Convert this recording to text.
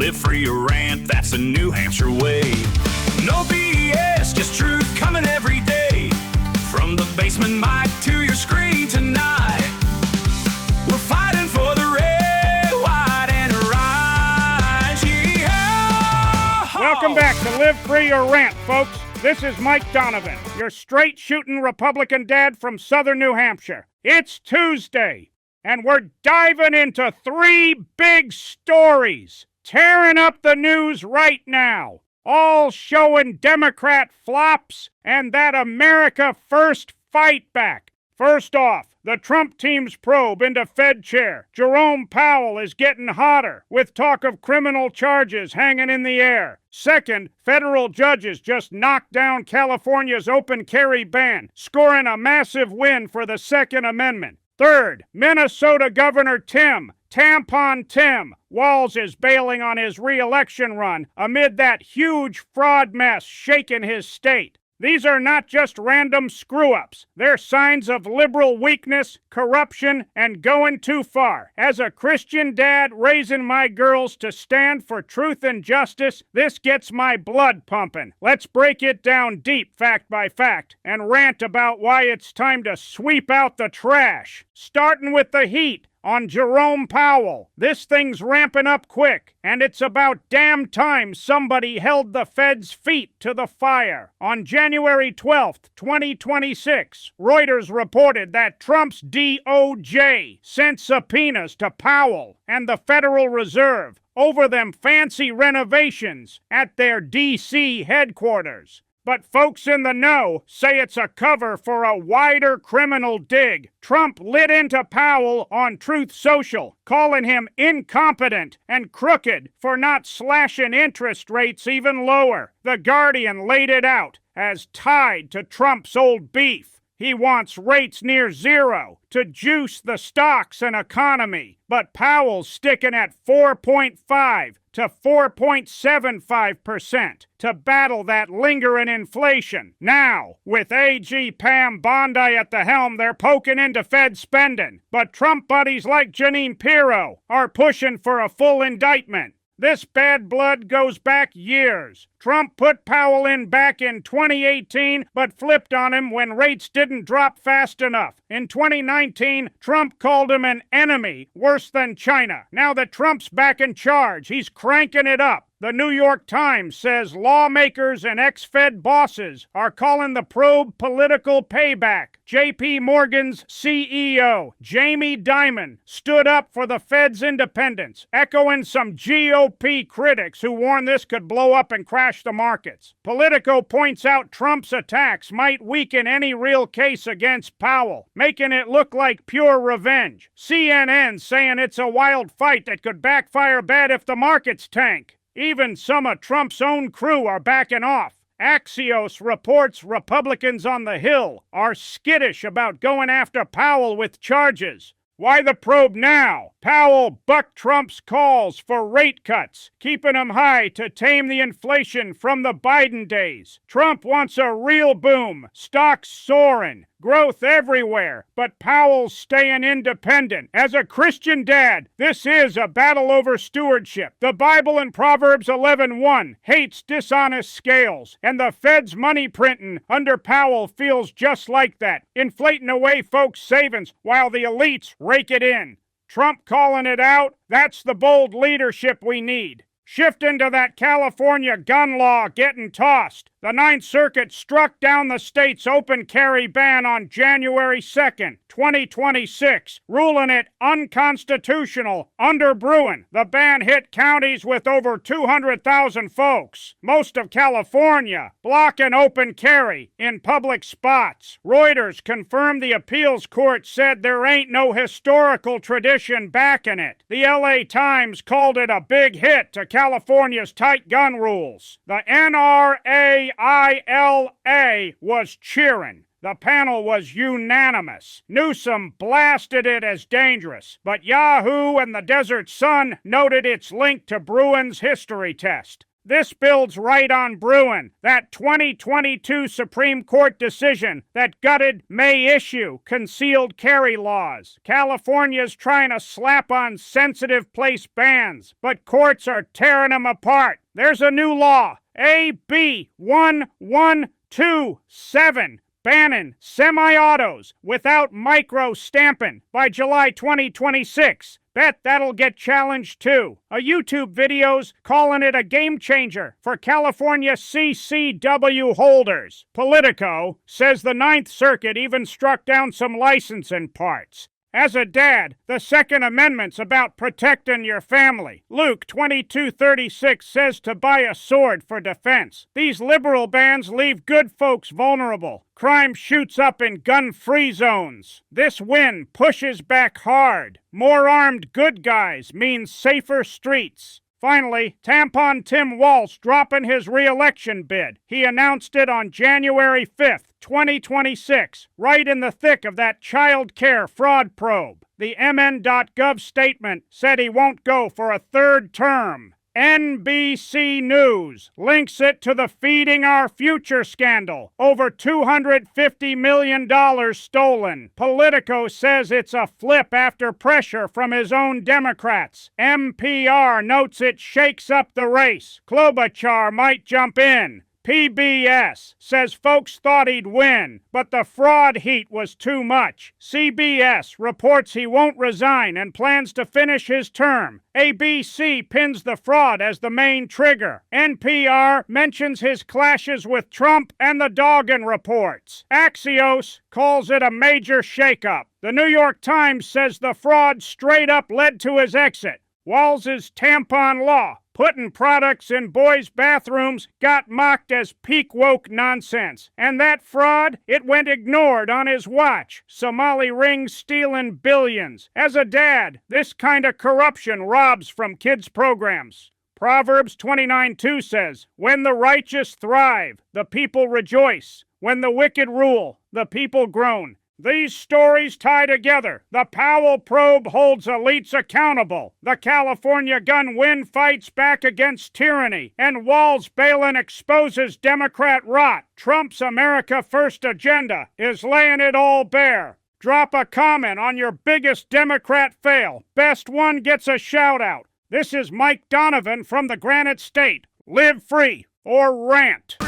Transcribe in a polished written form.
Live free or rant, that's the New Hampshire way. No BS, just truth coming every day. From the basement mic to your screen tonight. We're fighting for the red, white, and orange. Yeah! Welcome back to Live Free or Rant, folks. This is Mike Donovan, your straight-shooting Republican dad from southern New Hampshire. It's Tuesday, and we're diving into three big stories, tearing up the news right now, all showing Democrat flops and that America First fight back. First off, the Trump team's probe into Fed Chair Jerome Powell is getting hotter, with talk of criminal charges hanging in the air. Second, federal judges just knocked down California's open carry ban, scoring a massive win for the Second Amendment. Third, Minnesota Governor Tampon Tim Walz is bailing on his reelection run amid that huge fraud mess shaking his state. These are not just random screw-ups. They're signs of liberal weakness, corruption, and going too far. As a Christian dad raising my girls to stand for truth and justice, this gets my blood pumping. Let's break it down deep, fact by fact, and rant about why it's time to sweep out the trash. Starting with the heat on Jerome Powell. This thing's ramping up quick, and it's about damn time somebody held the Fed's feet to the fire. On January 12th, 2026, Reuters reported that Trump's DOJ sent subpoenas to Powell and the Federal Reserve over them fancy renovations at their D.C. headquarters. But folks in the know say it's a cover for a wider criminal dig. Trump lit into Powell on Truth Social, calling him incompetent and crooked for not slashing interest rates even lower. The Guardian laid it out as tied to Trump's old beef. He wants rates near zero to juice the stocks and economy. But Powell's sticking at 4.5 to 4.75% to battle that lingering inflation. Now, with AG Pam Bondi at the helm, they're poking into Fed spending. But Trump buddies like Jeanine Pirro are pushing for a full indictment. This bad blood goes back years. Trump put Powell in back in 2018, but flipped on him when rates didn't drop fast enough. In 2019, Trump called him an enemy, worse than China. Now that Trump's back in charge, he's cranking it up. The New York Times says lawmakers and ex-Fed bosses are calling the probe political payback. J.P. Morgan's CEO, Jamie Dimon, stood up for the Fed's independence, echoing some GOP critics who warned this could blow up and crash the markets. Politico points out Trump's attacks might weaken any real case against Powell, making it look like pure revenge. CNN saying it's a wild fight that could backfire bad if the markets tank. Even some of Trump's own crew are backing off. Axios reports Republicans on the Hill are skittish about going after Powell with charges. Why the probe now? Powell bucked Trump's calls for rate cuts, keeping them high to tame the inflation from the Biden days. Trump wants a real boom, stocks soaring, growth everywhere, but Powell's staying independent. As a Christian dad, this is a battle over stewardship. The Bible in Proverbs 11:1 hates dishonest scales, and the Fed's money printing under Powell feels just like that, inflating away folks' savings while the elites rake it in. Trump calling it out, that's the bold leadership we need. Shifting to that California gun law getting tossed. The Ninth Circuit struck down the state's open carry ban on January 2nd, 2026, ruling it unconstitutional under Bruin. The ban hit counties with over 200,000 folks. Most of California blocking open carry in public spots. Reuters confirmed the appeals court said there ain't no historical tradition backing it. The LA Times called it a big hit to California's tight gun rules. The NRAILA was cheering. The panel was unanimous. Newsom blasted it as dangerous, but Yahoo and the Desert Sun noted its link to Bruin's history test. This builds right on brewing. That 2022 Supreme Court decision that gutted May issue concealed carry laws. California's trying to slap on sensitive place bans, but courts are tearing them apart. There's a new law, AB 1127, banning semi-autos without micro-stamping by July 2026. Bet that'll get challenged too. A YouTube video's calling it a game changer for California CCW holders. Politico says the Ninth Circuit even struck down some licensing parts. As a dad, the Second Amendment's about protecting your family. Luke 22:36 says to buy a sword for defense. These liberal bans leave good folks vulnerable. Crime shoots up in gun-free zones. This win pushes back hard. More armed good guys means safer streets. Finally, Tampon Tim Walz dropping his reelection bid. He announced it on January 5th, 2026, right in the thick of that child care fraud probe. The MN.gov statement said he won't go for a third term. NBC News links it to the Feeding Our Future scandal. Over $250 million stolen. Politico says it's a flip after pressure from his own Democrats. NPR notes it shakes up the race. Klobuchar might jump in. PBS says folks thought he'd win, but the fraud heat was too much. CBS reports he won't resign and plans to finish his term. ABC pins the fraud as the main trigger. NPR mentions his clashes with Trump and the Doggin reports. Axios calls it a major shakeup. The New York Times says the fraud straight up led to his exit. Walz's tampon law, putting products in boys' bathrooms, got mocked as peak woke nonsense. And that fraud, it went ignored on his watch. Somali rings stealing billions. As a dad, this kind of corruption robs from kids' programs. Proverbs 29:2 says, "When the righteous thrive, the people rejoice. When the wicked rule, the people groan." These stories tie together. The Powell probe holds elites accountable. The California gun win fights back against tyranny. And Walz Balin exposes Democrat rot. Trump's America First agenda is laying it all bare. Drop a comment on your biggest Democrat fail. Best one gets a shout out. This is Mike Donovan from the Granite State. Live free or rant.